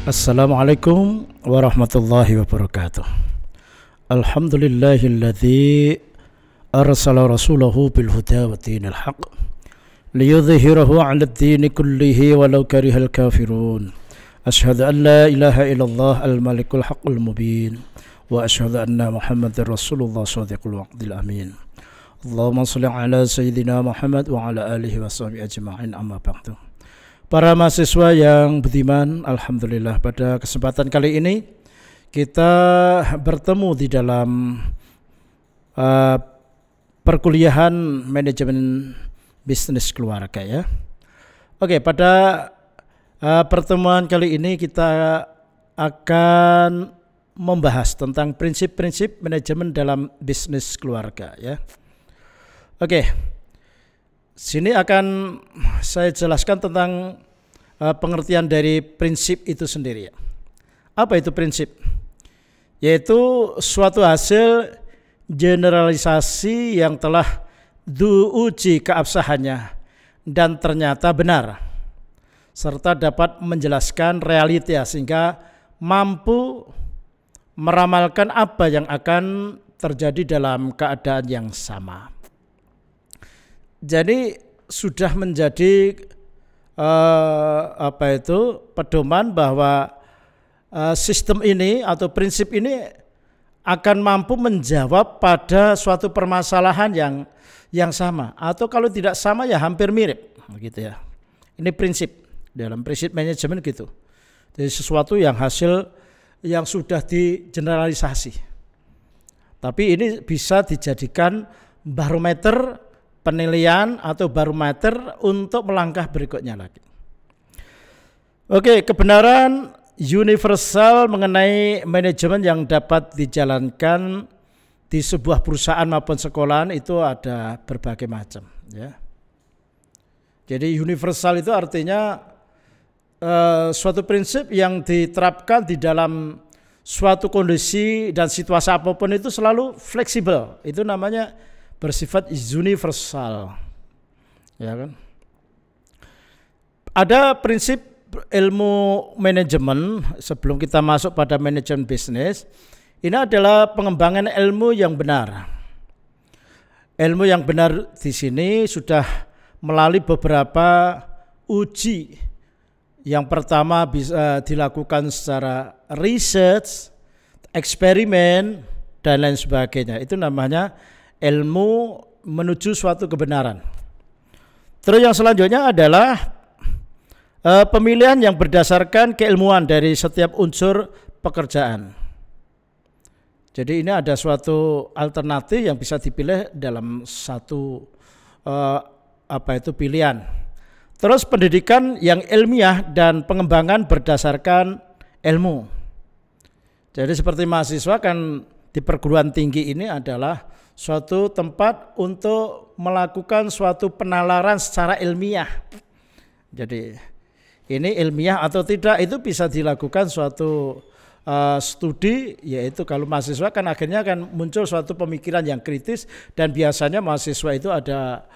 Assalamualaikum warahmatullahi wabarakatuh. Alhamdulillahilladzi arsala rasulahu bil huda wa dinil haq liyudhhirahu 'ala ad-din kullihi walau karihal kafirun. Asyhadu an la ilaha illallah al-malikul haqqul mubin wa asyhadu anna Muhammadar rasulullah shadiqul wa'dil amin. Allahumma shalli ala sayyidina Muhammad wa ala alihi wa sahbihi ajma'in, amma ba'du. Para mahasiswa yang budiman, alhamdulillah pada kesempatan kali ini kita bertemu di dalam perkuliahan manajemen bisnis keluarga ya. Oke, pada pertemuan kali ini kita akan membahas tentang prinsip-prinsip manajemen dalam bisnis keluarga ya. Oke. Sini akan saya jelaskan tentang pengertian dari prinsip itu sendiri. Apa itu prinsip? Yaitu suatu hasil generalisasi yang telah diuji keabsahannya dan ternyata benar, serta dapat menjelaskan realita sehingga mampu meramalkan apa yang akan terjadi dalam keadaan yang sama. Jadi sudah menjadi pedoman bahwa sistem ini atau prinsip ini akan mampu menjawab pada suatu permasalahan yang sama, atau kalau tidak sama ya hampir mirip begitu ya. Ini prinsip dalam prinsip manajemen gitu. Jadi sesuatu yang hasil yang sudah digeneralisasi. Tapi ini bisa dijadikan barometer penilaian atau barometer untuk melangkah berikutnya lagi. Oke, kebenaran universal mengenai manajemen yang dapat dijalankan di sebuah perusahaan maupun sekolahan itu ada berbagai macam ya. Jadi universal itu artinya suatu prinsip yang diterapkan di dalam suatu kondisi dan situasi apapun itu selalu fleksibel. Itu namanya bersifat universal, ya kan? Ada prinsip ilmu manajemen sebelum kita masuk pada manajemen bisnis. Ini adalah pengembangan ilmu yang benar. Ilmu yang benar di sini sudah melalui beberapa uji. Yang pertama bisa dilakukan secara research, eksperimen, dan lain sebagainya. Itu namanya ilmu menuju suatu kebenaran. Terus yang selanjutnya adalah pemilihan yang berdasarkan keilmuan dari setiap unsur pekerjaan. Jadi ini ada suatu alternatif yang bisa dipilih dalam satu pilihan. Terus pendidikan yang ilmiah dan pengembangan berdasarkan ilmu. Jadi seperti mahasiswa kan di perguruan tinggi ini adalah suatu tempat untuk melakukan suatu penalaran secara ilmiah. Jadi ini ilmiah atau tidak itu bisa dilakukan suatu studi, yaitu kalau mahasiswa kan akhirnya akan muncul suatu pemikiran yang kritis, dan biasanya mahasiswa itu ada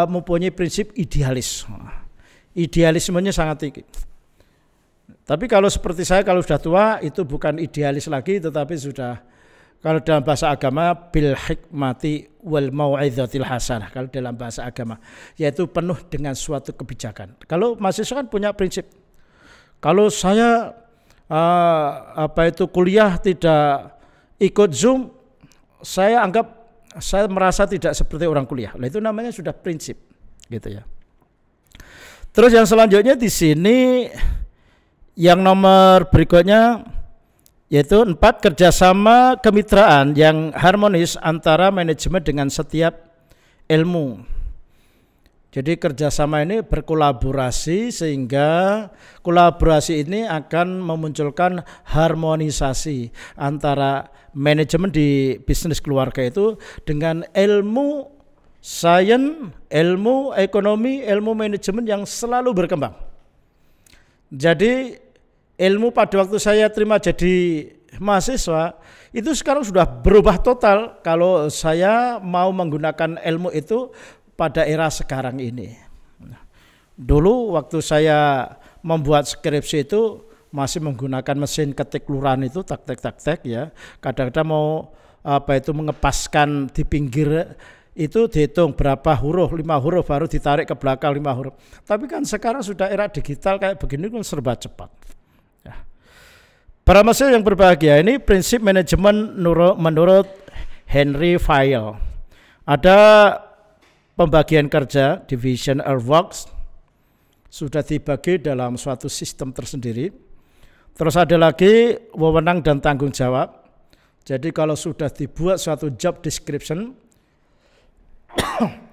mempunyai prinsip idealis. Idealismenya sangat tinggi. Tapi kalau seperti saya, kalau sudah tua itu bukan idealis lagi, tetapi sudah, kalau dalam bahasa agama, bil hikmati wal mau'izatil hasanah. Kalau dalam bahasa agama, yaitu penuh dengan suatu kebijakan. Kalau mahasiswa kan punya prinsip. Kalau saya kuliah tidak ikut Zoom, saya merasa tidak seperti orang kuliah. Nah, itu namanya sudah prinsip, gitu ya. Terus yang selanjutnya di sini, yang nomor berikutnya, yaitu 4, kerjasama kemitraan yang harmonis antara manajemen dengan setiap ilmu. Jadi kerjasama ini berkolaborasi, sehingga kolaborasi ini akan memunculkan harmonisasi antara manajemen di bisnis keluarga itu dengan ilmu sains, ilmu ekonomi, ilmu manajemen yang selalu berkembang. Jadi ilmu pada waktu saya terima jadi mahasiswa itu sekarang sudah berubah total kalau saya mau menggunakan ilmu itu pada era sekarang ini. Dulu waktu saya membuat skripsi itu masih menggunakan mesin ketik luran itu tak ya. Kadang-kadang mau mengepaskan di pinggir itu dihitung berapa huruf, 5 huruf baru ditarik ke belakang 5 huruf. Tapi kan sekarang sudah era digital kayak begini kan serba cepat. Ya. Para mahasiswa yang berbahagia, ini prinsip manajemen menurut Henry Fayol. Ada pembagian kerja, division of works, sudah dibagi dalam suatu sistem tersendiri. Terus ada lagi wewenang dan tanggung jawab. Jadi kalau sudah dibuat suatu job description,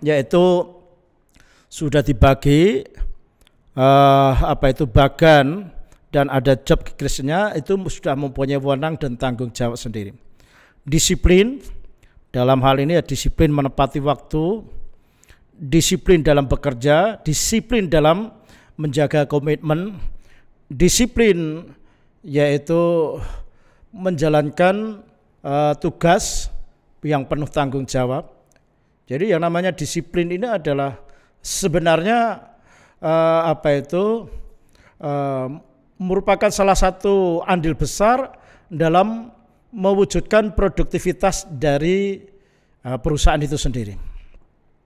yaitu sudah dibagi bagan dan ada job description-nya, itu sudah mempunyai wewenang dan tanggung jawab sendiri. Disiplin, dalam hal ini ya disiplin menepati waktu, disiplin dalam bekerja, disiplin dalam menjaga komitmen, disiplin yaitu menjalankan tugas yang penuh tanggung jawab. Jadi yang namanya disiplin ini adalah sebenarnya merupakan salah satu andil besar dalam mewujudkan produktivitas dari perusahaan itu sendiri.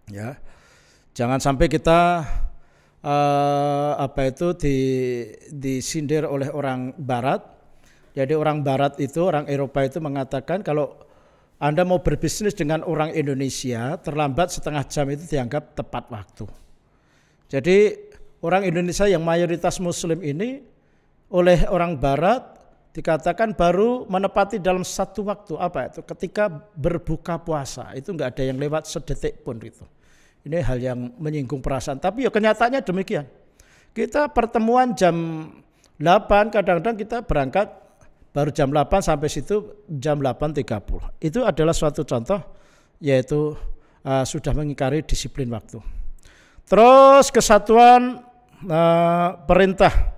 Ya, jangan sampai kita disindir oleh orang Barat. Jadi orang Barat itu, orang Eropa itu mengatakan kalau Anda mau berbisnis dengan orang Indonesia, terlambat setengah jam itu dianggap tepat waktu. Jadi orang Indonesia yang mayoritas Muslim ini oleh orang Barat dikatakan baru menepati dalam satu waktu, ketika berbuka puasa, itu enggak ada yang lewat sedetik pun itu. Ini hal yang menyinggung perasaan, tapi ya kenyataannya demikian. Kita pertemuan jam 8, kadang-kadang kita berangkat baru jam 8 sampai situ jam 8.30. Itu adalah suatu contoh, yaitu sudah mengingkari disiplin waktu. Terus kesatuan perintah.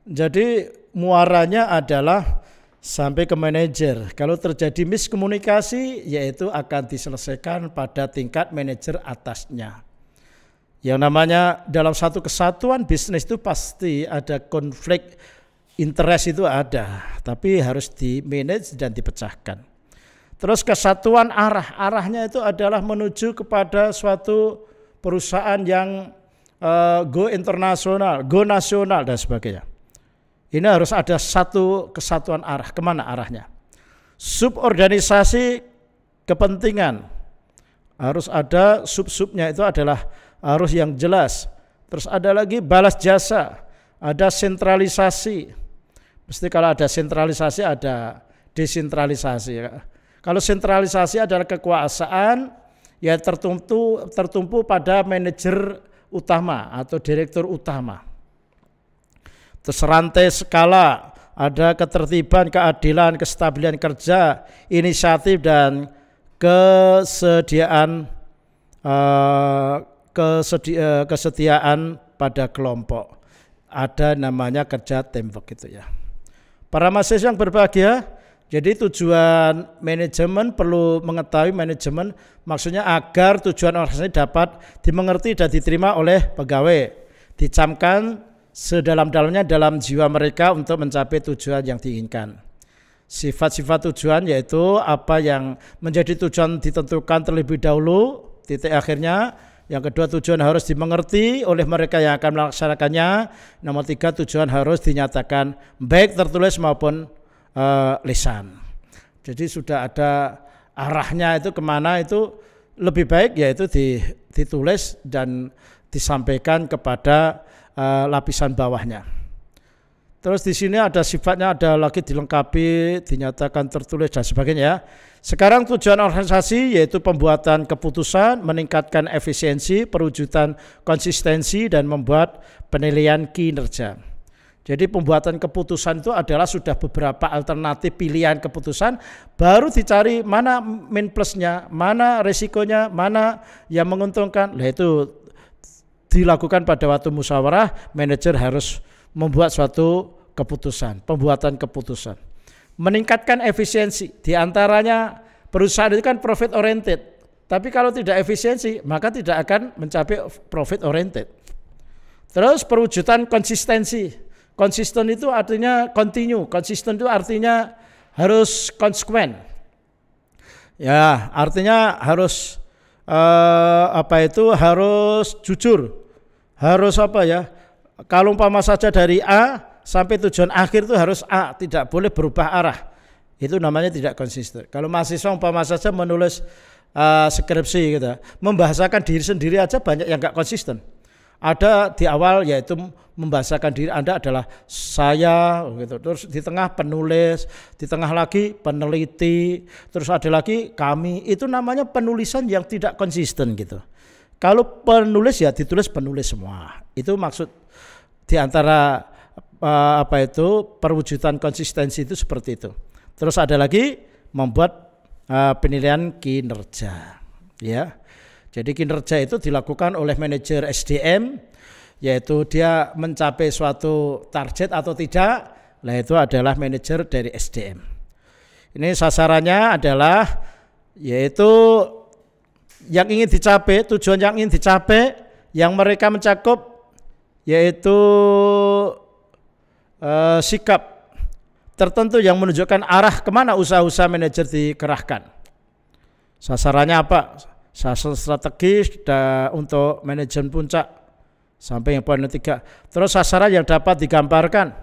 Jadi muaranya adalah sampai ke manajer. Kalau terjadi miskomunikasi, yaitu akan diselesaikan pada tingkat manajer atasnya. Yang namanya dalam satu kesatuan bisnis itu pasti ada konflik interest, itu ada, tapi harus di-manage dan dipecahkan. Terus kesatuan arahnya itu adalah menuju kepada suatu perusahaan yang go internasional, go nasional dan sebagainya. Ini harus ada satu kesatuan arah. Kemana arahnya? Suborganisasi kepentingan harus ada, sub-subnya itu adalah harus yang jelas. Terus ada lagi balas jasa, ada sentralisasi. Mesti kalau ada sentralisasi ada desentralisasi. Kalau sentralisasi adalah kekuasaan ya tertumpu pada manajer utama atau direktur utama. Terus rantai skala, ada ketertiban, keadilan, kestabilan kerja, inisiatif dan kesetiaan pada kelompok. Ada namanya kerja teamwork gitu ya. Para mahasiswa yang berbahagia, jadi tujuan manajemen perlu mengetahui manajemen maksudnya agar tujuan organisasi dapat dimengerti dan diterima oleh pegawai, dicamkan sedalam-dalamnya dalam jiwa mereka untuk mencapai tujuan yang diinginkan. Sifat-sifat tujuan yaitu apa yang menjadi tujuan ditentukan terlebih dahulu, titik akhirnya. Yang kedua, tujuan harus dimengerti oleh mereka yang akan melaksanakannya. Nomor 3, tujuan harus dinyatakan baik tertulis maupun lisan. Jadi sudah ada arahnya itu kemana, itu lebih baik yaitu ditulis dan disampaikan kepada lapisan bawahnya. Terus di sini ada sifatnya, ada lagi dilengkapi, dinyatakan tertulis dan sebagainya. Sekarang tujuan organisasi yaitu pembuatan keputusan, meningkatkan efisiensi, perwujudan konsistensi dan membuat penilaian kinerja. Jadi pembuatan keputusan itu adalah sudah beberapa alternatif pilihan keputusan, baru dicari mana min plusnya, mana resikonya, mana yang menguntungkan. Nah itu dilakukan pada waktu musyawarah, manajer harus membuat suatu keputusan, pembuatan keputusan. Meningkatkan efisiensi, diantaranya perusahaan itu kan profit oriented, tapi kalau tidak efisiensi maka tidak akan mencapai profit oriented. Terus perwujudan konsistensi, Konsisten itu artinya continue, konsisten itu artinya harus konsekuen. Ya, artinya harus harus jujur. Harus apa ya? Kalau umpama saja dari A sampai tujuan akhir itu harus A, tidak boleh berubah arah. Itu namanya tidak konsisten. Kalau mahasiswa umpama saja menulis skripsi gitu, membahasakan diri sendiri aja banyak yang enggak konsisten. Ada di awal yaitu membahasakan diri Anda adalah saya gitu. Terus di tengah penulis, di tengah lagi peneliti, terus ada lagi kami. Itu namanya penulisan yang tidak konsisten gitu. Kalau penulis ya ditulis penulis semua. Itu maksud di antara perwujudan konsistensi itu seperti itu. Terus ada lagi membuat penilaian kinerja ya. Jadi kinerja itu dilakukan oleh manajer SDM, yaitu dia mencapai suatu target atau tidak, nah itu adalah manajer dari SDM. Ini sasarannya adalah yaitu yang ingin dicapai, tujuan yang ingin dicapai, yang mereka mencakup yaitu sikap tertentu yang menunjukkan arah kemana usaha-usaha manajer dikerahkan. Sasarannya apa? Sasaran strategis untuk manajemen puncak sampai yang poin 3. Terus sasaran yang dapat digambarkan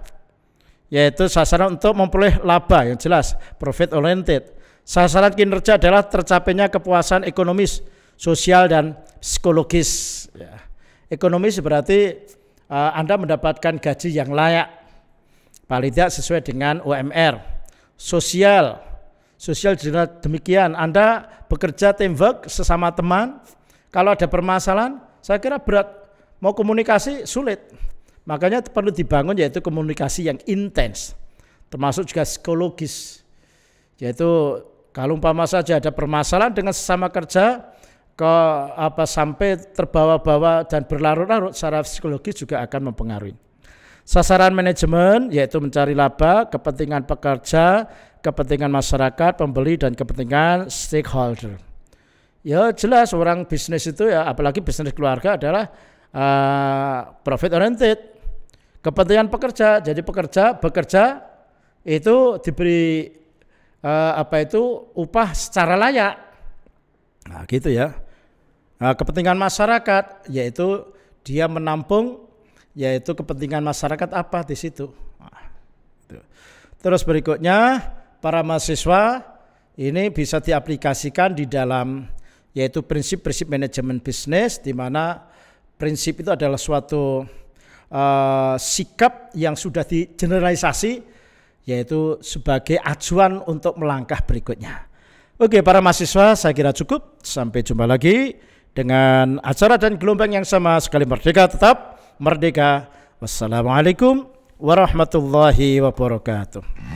yaitu sasaran untuk memperoleh laba yang jelas, profit oriented. Sasaran kinerja adalah tercapainya kepuasan ekonomis, sosial dan psikologis. Ya. Ekonomis berarti Anda mendapatkan gaji yang layak, paling tidak sesuai dengan UMR. Sosial juga demikian, Anda bekerja teamwork sesama teman. Kalau ada permasalahan, saya kira berat, mau komunikasi sulit. Makanya perlu dibangun yaitu komunikasi yang intens, termasuk juga psikologis. Yaitu kalau umpama saja ada permasalahan dengan sesama kerja, sampai terbawa-bawa dan berlarut-larut, secara psikologis juga akan mempengaruhi. Sasaran manajemen yaitu mencari laba, kepentingan pekerja, kepentingan masyarakat, pembeli, dan kepentingan stakeholder. Ya jelas orang bisnis itu ya, apalagi bisnis keluarga adalah profit oriented. Kepentingan pekerja, jadi bekerja itu diberi upah secara layak. Nah gitu ya. Kepentingan masyarakat yaitu dia menampung yaitu kepentingan masyarakat apa di situ. Terus berikutnya para mahasiswa ini bisa diaplikasikan di dalam yaitu prinsip-prinsip manajemen bisnis, di mana prinsip itu adalah suatu sikap yang sudah digeneralisasi yaitu sebagai acuan untuk melangkah berikutnya. Oke para mahasiswa, saya kira cukup. Sampai jumpa lagi dengan acara dan gelombang yang sama. Sekali merdeka tetap merdeka. Wassalamualaikum warahmatullahi wabarakatuh.